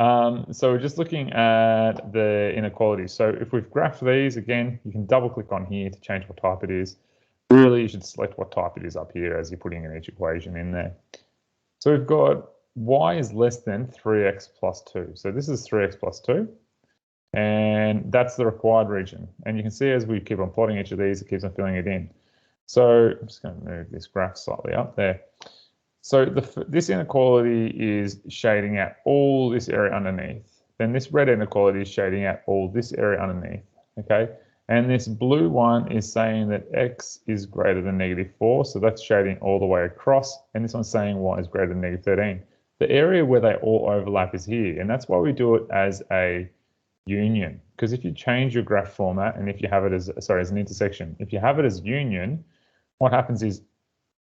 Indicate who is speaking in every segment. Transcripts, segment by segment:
Speaker 1: So we're just looking at the inequalities. So if we've graphed these, again, you can double click on here to change what type it is. Really, you should select what type it is up here as you're putting in each equation in there. So we've got y is less than 3x plus 2. So this is 3x plus 2. And that's the required region. And you can see as we keep on plotting each of these, it keeps on filling it in. So I'm just going to move this graph slightly up there. So this inequality is shading out all this area underneath. Then this red inequality is shading out all this area underneath, okay? And this blue one is saying that x is greater than -4, so that's shading all the way across. And this one's saying y is greater than -13. The area where they all overlap is here, and that's why we do it as a union. Because if you change your graph format, and if you have it as, sorry, as an intersection, if you have it as union, what happens is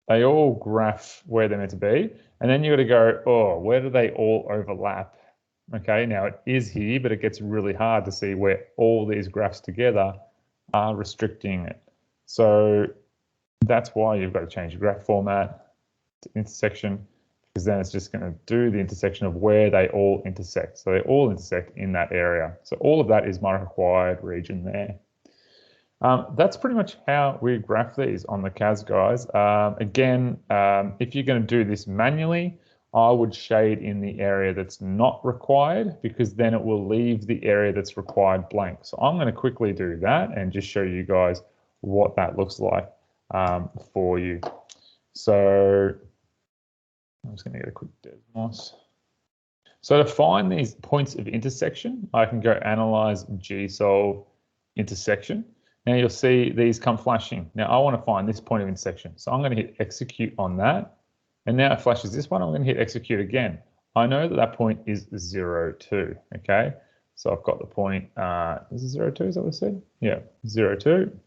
Speaker 1: they all graph where they're meant to be, and then you got to go, oh, where do they all overlap? Okay, now it is here, but it gets really hard to see where all these graphs together are restricting it. So that's why you've got to change your graph format to intersection, because then it's just going to do the intersection of where they all intersect. So they all intersect in that area. So all of that is my required region there. That's pretty much how we graph these on the CAS, guys. Again, if you're going to do this manually, I would shade in the area that's not required, because then it will leave the area that's required blank. So I'm going to quickly do that and just show you guys what that looks like for you. So I'm just going to get a quick Desmos. So to find these points of intersection, I can go analyze GSolve intersection. Now you'll see these come flashing. Now I want to find this point of intersection. So I'm going to hit execute on that. And now it flashes this one. I'm going to hit execute again. I know that that point is 0, 2. Okay. So I've got the point, is it 0, 2? Is that what I said? Yeah, 0, 2.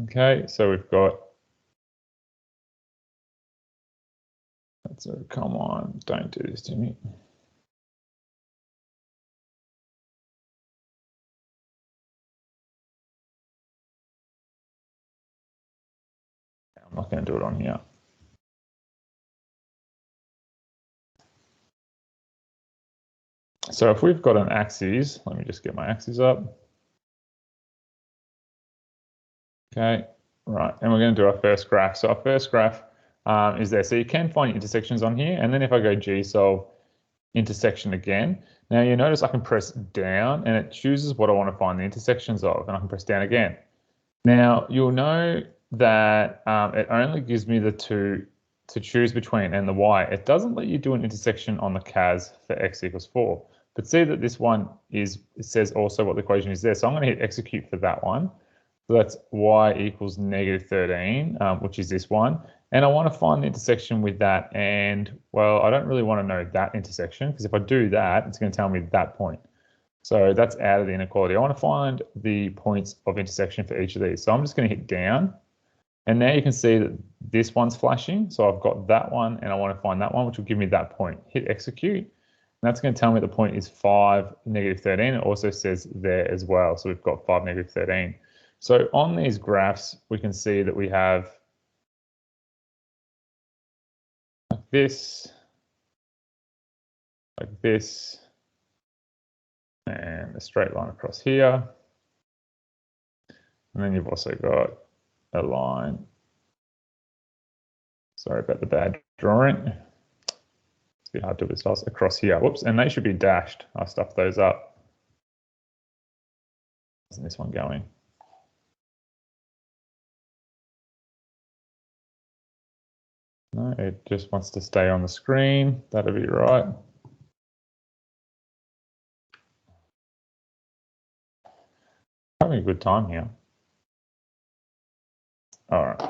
Speaker 1: Okay. So we've got, that's a, come on, don't do this to me. I'm not going to do it on here. So if we've got an axis, let me just get my axis up. Okay, right, and we're going to do our first graph. So our first graph is there. So you can find intersections on here, and then if I go GSolve intersection again, now you notice I can press down and it chooses what I want to find the intersections of, and I can press down again. Now you'll know that it only gives me the two to choose between and the y. It doesn't let you do an intersection on the CAS for x equals 4. But see that this one is, it says also what the equation is there. So I'm going to hit execute for that one. So that's y equals -13, which is this one. And I want to find the intersection with that. And well, I don't really want to know that intersection, because if I do that, it's going to tell me that point. So that's out of the inequality. I want to find the points of intersection for each of these. So I'm just going to hit down. And now you can see that this one's flashing. So I've got that one and I want to find that one, which will give me that point. Hit execute. And that's going to tell me the point is 5, -13. It also says there as well. So we've got 5, -13. So on these graphs, we can see that we have like this, and a straight line across here. And then you've also got a line. Sorry about the bad drawing. It's a bit hard to visualize across here. Whoops, and they should be dashed. I stuffed those up. How's this one going? No, it just wants to stay on the screen. That'll be right. Having a good time here. All right.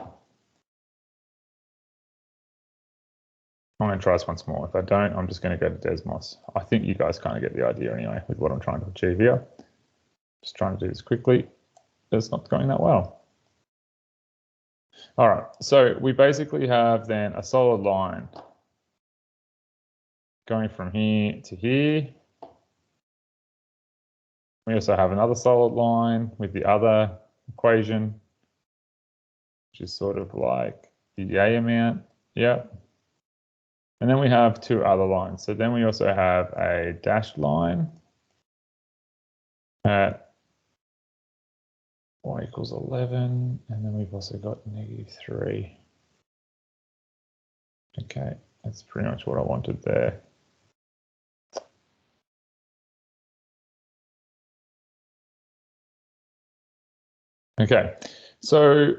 Speaker 1: I'm going to try this once more. If I don't, I'm just going to go to Desmos. I think you guys kind of get the idea anyway with what I'm trying to achieve here. Just trying to do this quickly. It's not going that well. All right, so we basically have then a solid line going from here to here. We also have another solid line with the other equation, which is sort of like the A amount. Yep. And then we have two other lines. So then we also have a dashed line at y equals 11, and then we've also got -3. Okay, that's pretty much what I wanted there. Okay, so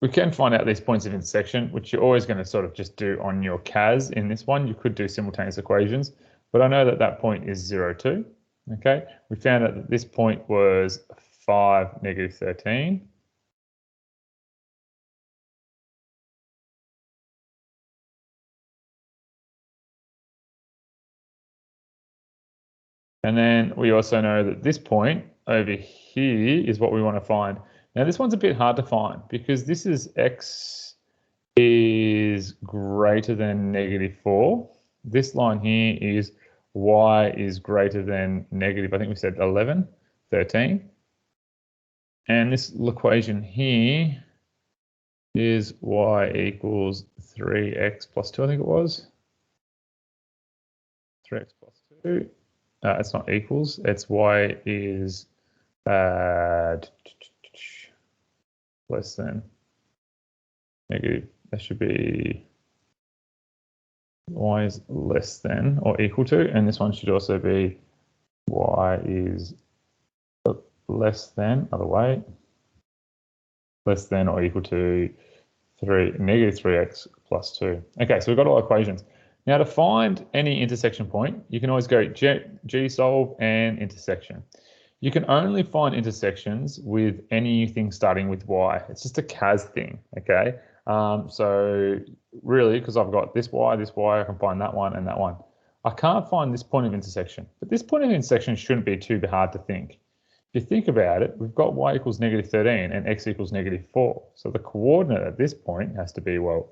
Speaker 1: we can find out these points of intersection, which you're always going to sort of just do on your CAS in this one. You could do simultaneous equations, but I know that that point is 0, 2. Okay, we found out that this point was 5, -13. And then we also know that this point over here is what we want to find. Now this one's a bit hard to find because this is x is greater than -4. This line here is y is greater than negative, I think we said 11, 13. And this equation here is y equals 3x plus 2, I think it was. 3x plus 2. It's not equals, it's y is less than negative. That should be y is less than or equal to, and this one should also be y is less than, other way, less than or equal to -3x plus 2. Okay, so we've got all equations. Now to find any intersection point, you can always go G-solve and intersection. You can only find intersections with anything starting with y. It's just a CAS thing, okay? So really, because I've got this y, I can find that one and that one. I can't find this point of intersection, but this point of intersection shouldn't be too hard to think. If you think about it, we've got y equals -13 and x equals -4. So the coordinate at this point has to be, well,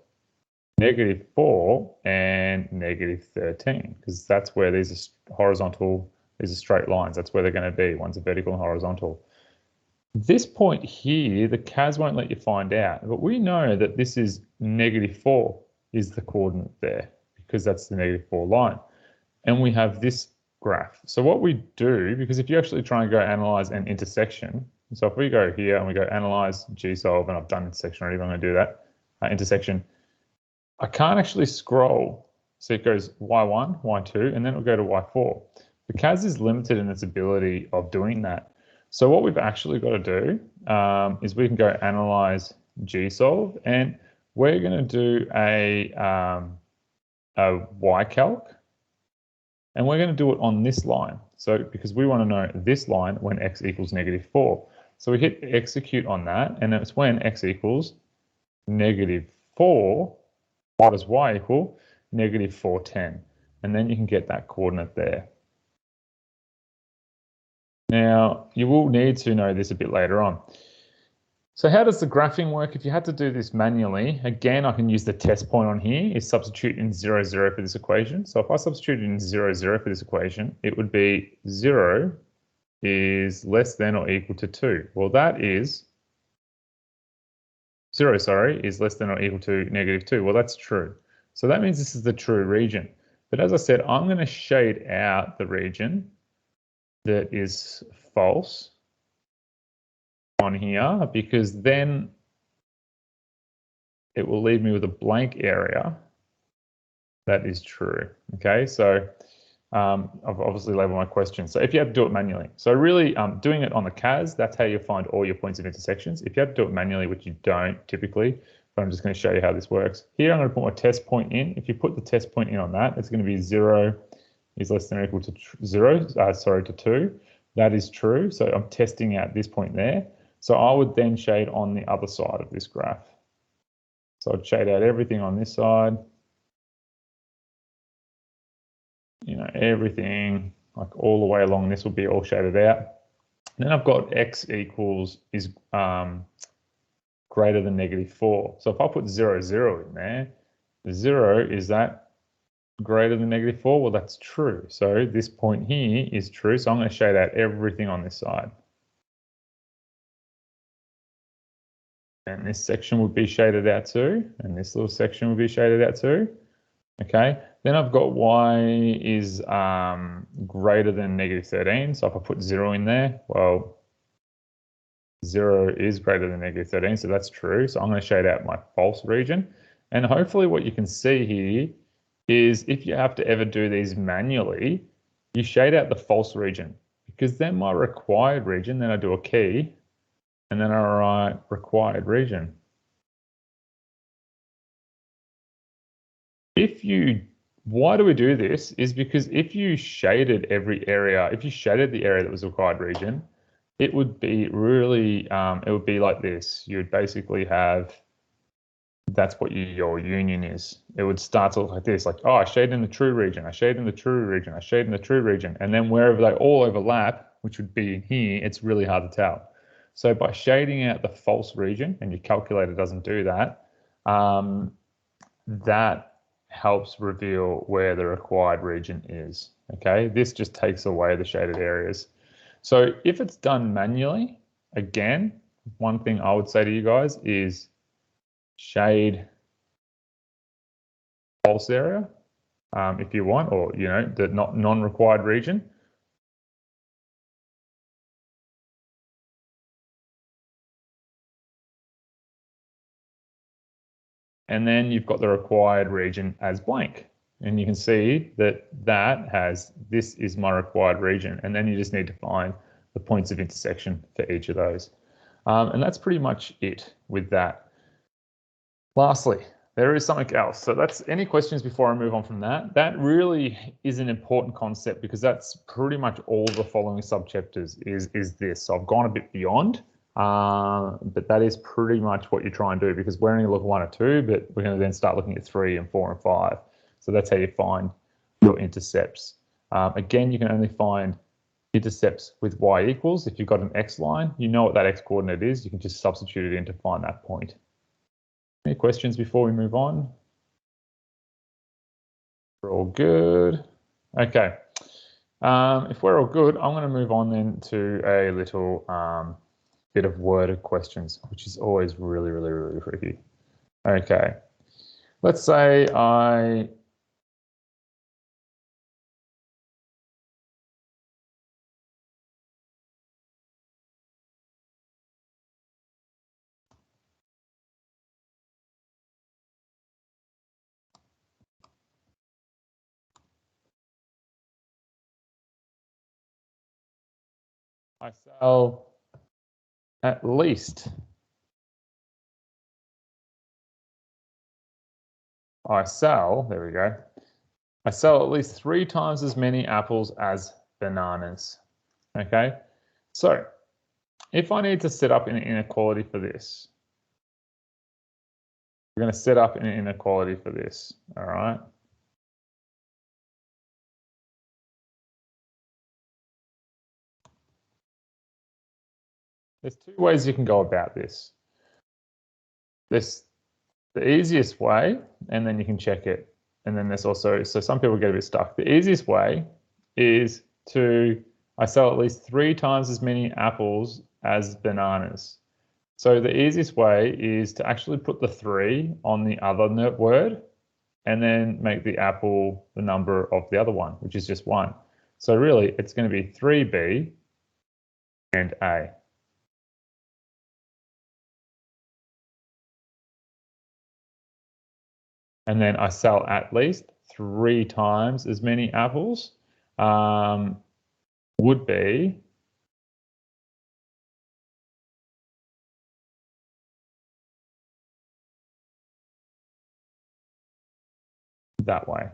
Speaker 1: -4 and -13, because that's where these are horizontal, these are straight lines. That's where they're going to be. One's a vertical and horizontal. This point here, the CAS won't let you find out, but we know that this is -4 is the coordinate there because that's the -4 line. And we have this graph. So what we do, because if you actually try and go analyze an intersection, so if we go here and we go analyze G-solve, and I've done intersection already, I'm going to do that, intersection, I can't actually scroll. So it goes y1, y2, and then it'll go to y4. The CAS is limited in its ability of doing that. So what we've actually got to do is we can go analyze G-solve, and we're going to do a y-calc, and we're going to do it on this line. So because we want to know this line when x equals -4. So we hit execute on that, and it's when x equals -4. What does y equal? -410. And then you can get that coordinate there. Now, you will need to know this a bit later on. So how does the graphing work? If you had to do this manually, again, I can use the test point on here, is substitute in 0, 0 for this equation. So if I substitute in 0, 0 for this equation, it would be 0 is less than or equal to 2. Well, that is 0, sorry, is less than or equal to -2. Well, that's true. So that means this is the true region. But as I said, I'm going to shade out the region that is false on here, because then it will leave me with a blank area that is true. Okay, so I've obviously labeled my question. So if you had to do it manually, so really doing it on the CAS, that's how you find all your points of intersections. If you had to do it manually, which you don't typically, but I'm just going to show you how this works. Here I'm going to put my test point in. If you put the test point in on that, it's going to be 0 is less than or equal to 0, to 2. That is true. So I'm testing out this point there. So I would then shade on the other side of this graph. So I'd shade out everything on this side. You know, everything like all the way along this will be all shaded out. And then I've got x equals is greater than -4. So if I put 0, 0 in there, the 0 is that greater than -4? Well, that's true. So this point here is true. So I'm going to shade out everything on this side. And this section would be shaded out too. And this little section would be shaded out too. Okay, then I've got y is greater than -13. So if I put 0 in there, well, 0 is greater than -13, so that's true. So I'm going to shade out my false region. And hopefully what you can see here is if you have to ever do these manually, you shade out the false region, because then my required region, then I do a key, and then I write required region. Why do we do this? Is because if you shaded every area, if you shaded the area that was required region, it would be really, it would be like this. You would basically have, that's what your union is. It would start off like this, like, oh, I shade in the true region, I shade in the true region, I shade in the true region. And then wherever they all overlap, which would be in here, it's really hard to tell. So by shading out the false region, and your calculator doesn't do that, that helps reveal where the required region is. Okay, this just takes away the shaded areas. So if it's done manually, again, one thing I would say to you guys is shade false area if you want, or the non-required region. And then you've got the required region as blank. And you can see that this is my required region. And then you just need to find the points of intersection for each of those. And that's pretty much it with that. Lastly, there is something else. So that's any questions before I move on from that. That really is an important concept, because that's pretty much all the following subchapters is this. So I've gone a bit beyond, but that is pretty much what you try and do, because we're only looking 1 or 2, but we're going to then start looking at 3 and 4 and 5. So that's how you find your intercepts. Again, you can only find intercepts with y equals. If you've got an x line, you know what that x coordinate is. You can just substitute it in to find that point. Any questions before we move on? We're all good. Okay. If we're all good, I'm going to move on then to a little bit of worded questions, which is always really, really, really tricky. Okay. Let's say I sell at least there we go. I sell at least 3 times as many apples as bananas. Okay. So if I need to set up an inequality for this, we're going to set up an inequality for this. All right. There's 2 ways you can go about this. There's the easiest way, and then you can check it. And then there's also, so some people get a bit stuck. The easiest way is I sell at least 3 times as many apples as bananas. So the easiest way is to actually put the 3 on the other word, and then make the apple the number of the other one, which is just 1. So really, it's going to be 3b and a. And then I sell at least 3 times as many apples, would be that way.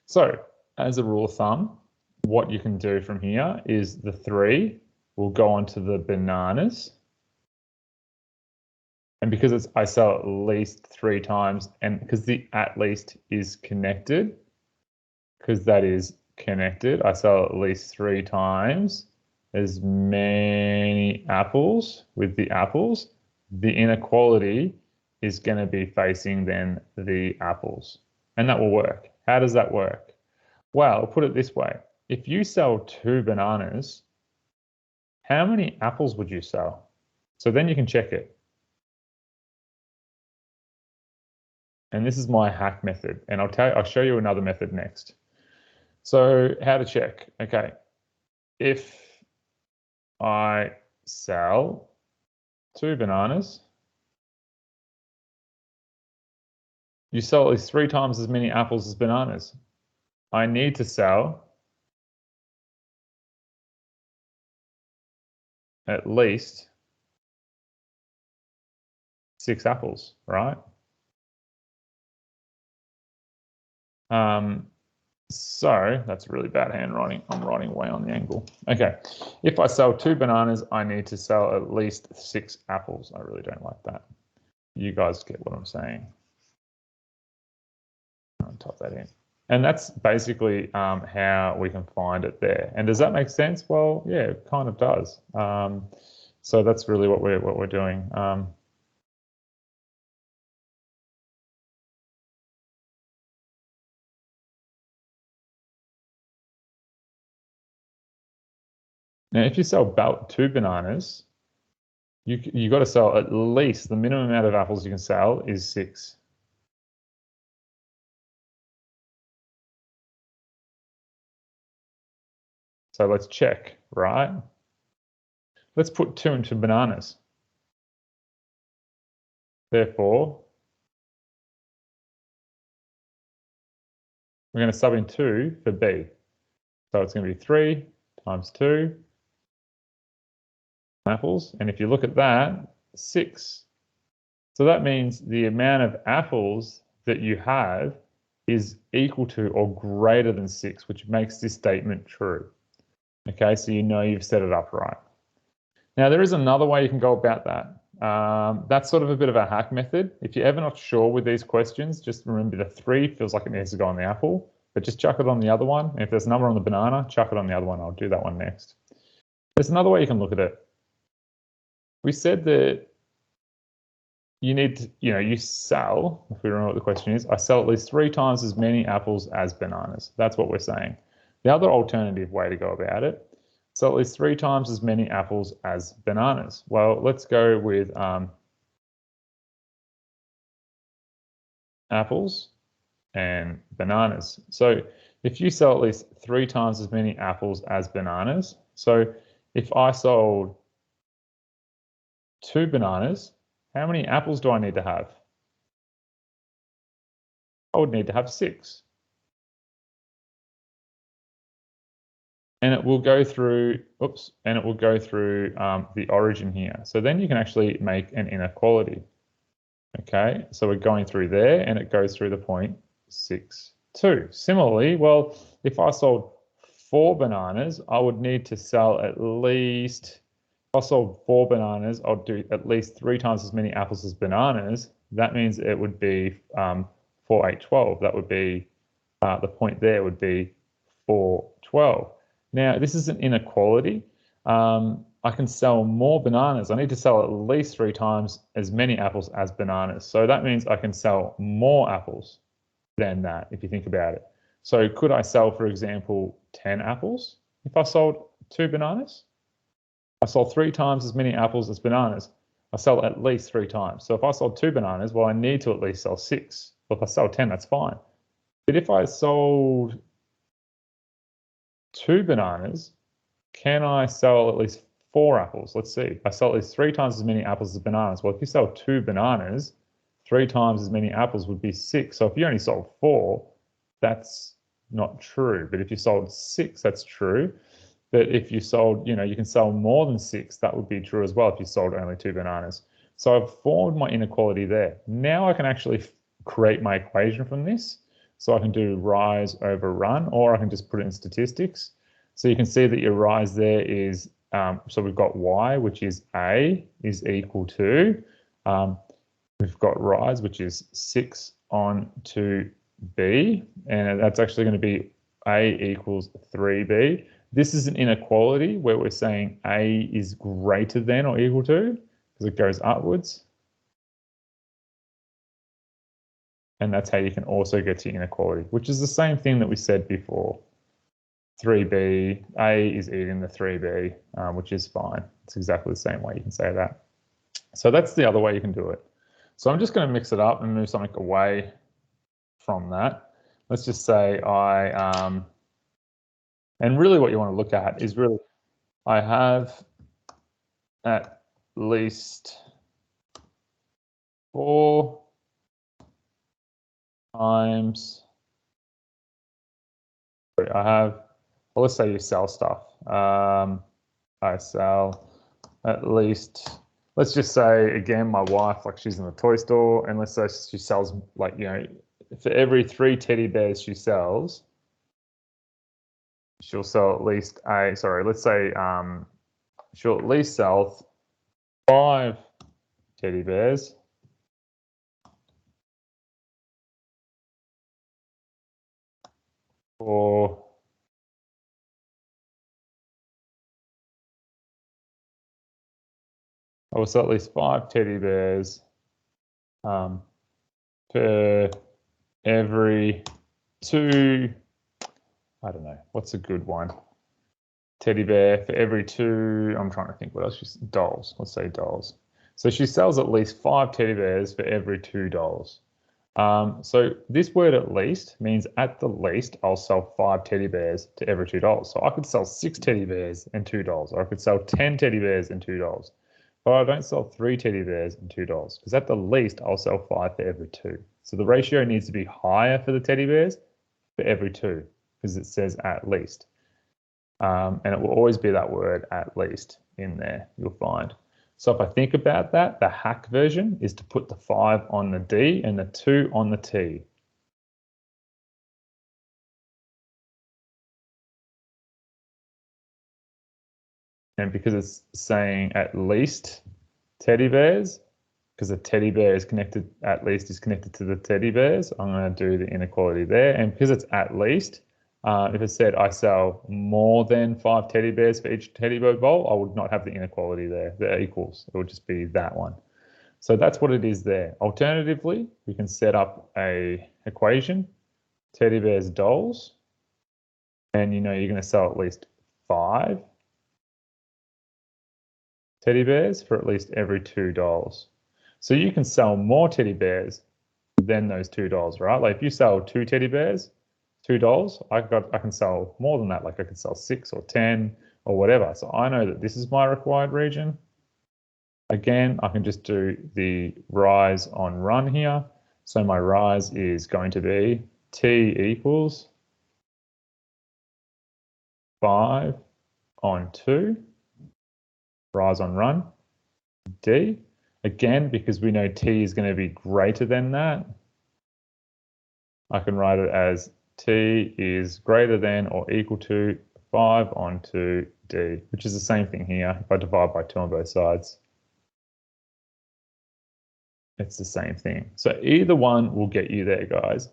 Speaker 1: So as a rule of thumb, what you can do from here is the 3 will go onto the bananas. And because I sell at least 3 times, and because the at least is connected, because that is connected, I sell at least 3 times as many apples with the apples. The inequality is going to be facing then the apples, and that will work. How does that work? Well, put it this way. If you sell 2 bananas, how many apples would you sell? So then you can check it. And this is my hack method. And I'll show you another method next. So how to check? Okay. If I sell 2 bananas, you sell at least 3 times as many apples as bananas. I need to sell at least 6 apples, right? So that's really bad handwriting. I'm writing way on the angle. Okay, if I sell 2 bananas, I need to sell at least 6 apples. I really don't like that. You guys get what I'm saying. I'll type that in. And that's basically how we can find it there. And does that make sense? Well, yeah, it kind of does. So that's really what we're doing. Now, if you sell about 2 bananas, you got to sell at least the minimum amount of apples you can sell is 6. So let's check, right? Let's put 2 into bananas. Therefore, we're going to sub in 2 for B. So it's going to be 3 times 2 apples. And if you look at that, 6. So that means the amount of apples that you have is equal to or greater than 6, which makes this statement true. Okay, so you know you've set it up right. Now, there is another way you can go about that. That's sort of a bit of a hack method. If you're ever not sure with these questions, just remember the 3 feels like it needs to go on the apple, but just chuck it on the other one. And if there's a number on the banana, chuck it on the other one. I'll do that one next. There's another way you can look at it. We said that you need to, you sell, if we remember what the question is, I sell at least 3 times as many apples as bananas. That's what we're saying. The other alternative way to go about it, sell at least 3 times as many apples as bananas. Well, let's go with apples and bananas. So if you sell at least 3 times as many apples as bananas, so if I sold 2 bananas, how many apples do I need to have? I would need to have 6. And it will go through, and it will go through the origin here. So then you can actually make an inequality. Okay, so we're going through there and it goes through the point 6, 2. Similarly, well, if I sold 4 bananas, I would need to sell at least, if I sold 4 bananas, I'll do at least 3 times as many apples as bananas. That means it would be 4, 8, 12. That would be, the point there would be 4, 12. Now, this is an inequality. I can sell more bananas. I need to sell at least 3 times as many apples as bananas. So that means I can sell more apples than that, if you think about it. So could I sell, for example, 10 apples if I sold 2 bananas? I sold 3 times as many apples as bananas. I sell at least 3 times. So if I sold 2 bananas, well, I need to at least sell 6. Well, if I sell 10, that's fine. But if I sold 2 bananas, can I sell at least 4 apples? Let's see. I sell at least 3 times as many apples as bananas. Well, if you sell 2 bananas, 3 times as many apples would be 6. So if you only sold 4, that's not true. But if you sold 6, that's true. But if you sold, you can sell more than 6, that would be true as well if you sold only 2 bananas. So I've formed my inequality there. Now I can actually create my equation from this. So I can do rise over run, or I can just put it in statistics. So you can see that your rise there is, so we've got y, which is a, is equal to, we've got rise, which is 6 on to b, and that's actually going to be a equals 3b. This is an inequality where we're saying a is greater than or equal to, because it goes upwards. And that's how you can also get to inequality, which is the same thing that we said before. 3b, a is eating the 3b, which is fine. It's exactly the same way you can say that. So that's the other way you can do it. So I'm just going to mix it up and move something away from that. Let's just say and really what you want to look at is really, I have at least 4 times, I have, well, let's say you sell stuff. I sell at least, let's just say again, my wife, like she's in the toy store, and let's say she sells, like, you know, for every 3 teddy bears she sells, she'll sell at least let's say she'll at least sell 5 teddy bears for I will sell at least 5 teddy bears per every 2, I don't know, what's a good one? Teddy bear for every 2, I'm trying to think what else, dolls, let's say dolls. So she sells at least 5 teddy bears for every 2 dolls. So this word at least means at the least I'll sell 5 teddy bears to every 2 dolls. So I could sell 6 teddy bears and 2 dolls, or I could sell 10 teddy bears and 2 dolls. But I don't sell 3 teddy bears and 2 dolls, because at the least I'll sell 5 for every 2. So the ratio needs to be higher for the teddy bears for every 2, because it says at least. And it will always be that word at least in there, you'll find. So if I think about that, the hack version is to put the 5 on the D and the 2 on the T. And because it's saying at least teddy bears, because the teddy bear is connected, at least is connected to the teddy bears, I'm going to do the inequality there. And because it's at least, if it said I sell more than 5 teddy bears for each teddy bear bowl, I would not have the inequality there, the equals. It would just be that one. So that's what it is there. Alternatively, we can set up a equation, teddy bears, dolls, and you know you're going to sell at least 5 teddy bears for at least every 2 dolls. So you can sell more teddy bears than those 2 dolls, right? Like if you sell 2 teddy bears, 2 dolls, I can sell more than that. Like I can sell 6 or 10 or whatever. So I know that this is my required region. Again, I can just do the rise on run here. So my rise is going to be T equals 5 on 2, rise on run, D. Again, because we know T is going to be greater than that, I can write it as T is greater than or equal to 5 on 2 D, which is the same thing here. If I divide by 2 on both sides, it's the same thing. So either one will get you there, guys.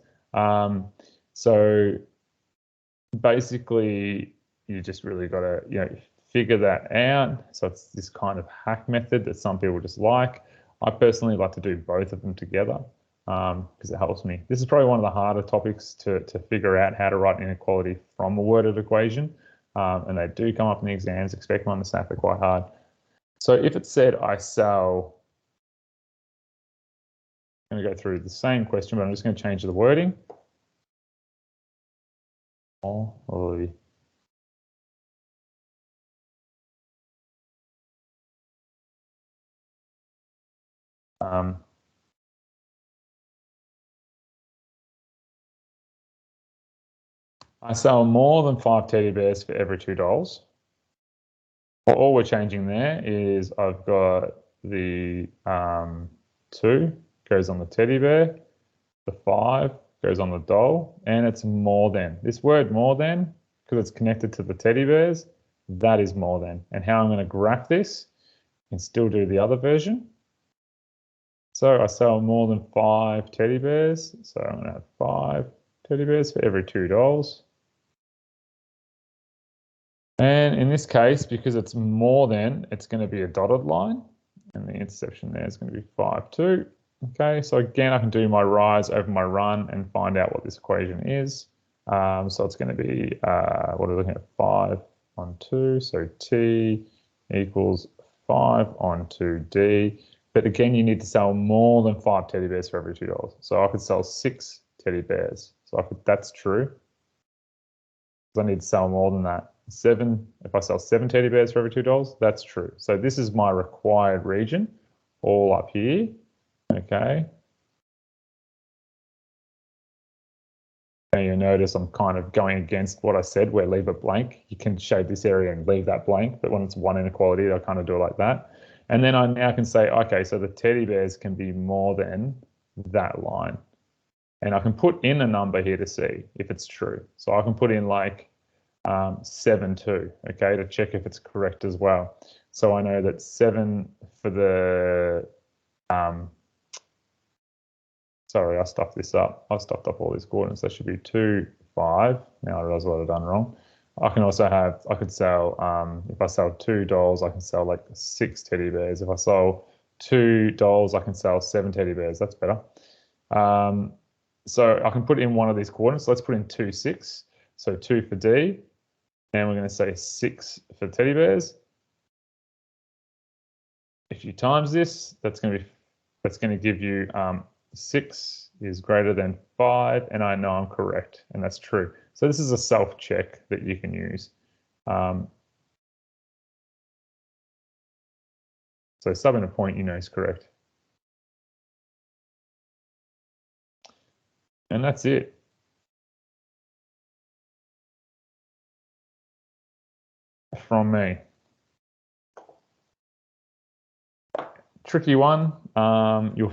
Speaker 1: So basically, you just really got to, you know, figure that out. So it's this kind of hack method that some people just like. I personally like to do both of them together because it helps me. This is probably one of the harder topics to figure out how to write inequality from a worded equation. And they do come up in the exams. Expect them on the SNAP, they're quite hard. So if it said I sell, I'm going to go through the same question, but I'm just going to change the wording. I sell more than 5 teddy bears for every 2 dolls. All we're changing there is I've got the 2 goes on the teddy bear, the 5 goes on the doll, and it's more than. This word more than, because it's connected to the teddy bears, that is more than. And how I'm going to graph this, you can still do the other version. So I sell more than 5 teddy bears, so I'm going to have 5 teddy bears for every 2 dolls. And in this case, because it's more than, it's going to be a dotted line, and the intersection there is going to be 5, 2. Okay, so again, I can do my rise over my run and find out what this equation is. So it's going to be, what are we looking at, 5 on 2, so T equals 5 on 2D. But again, you need to sell more than 5 teddy bears for every 2 dolls. So I could sell 6 teddy bears. So that's true. Because I need to sell more than that. If I sell 7 teddy bears for every $2, that's true. So this is my required region, all up here. Okay. And you'll notice I'm kind of going against what I said, where leave it blank. You can shade this area and leave that blank, but when it's one inequality, I kind of do it like that. And then I now can say, okay, so the teddy bears can be more than that line. And I can put in a number here to see if it's true. So I can put in like 7 too, okay, to check if it's correct as well. So I know that 7 for the, sorry, I stuffed this up. I stuffed up all these coordinates. That should be 2, 5. Now I realize what I've done wrong. I can also have, I could sell, if I sell $2, I can sell like 6 teddy bears. If I sell $2, I can sell 7 teddy bears. That's better. So I can put in one of these coordinates. Let's put in 2, 6. So 2 for D. And we're going to say 6 for teddy bears. If you times this, that's going to give you 6 is greater than 5, and I know I'm correct, and that's true. So this is a self-check that you can use. So subbing a point, you know, is correct. And that's it. From me. Tricky one. You'll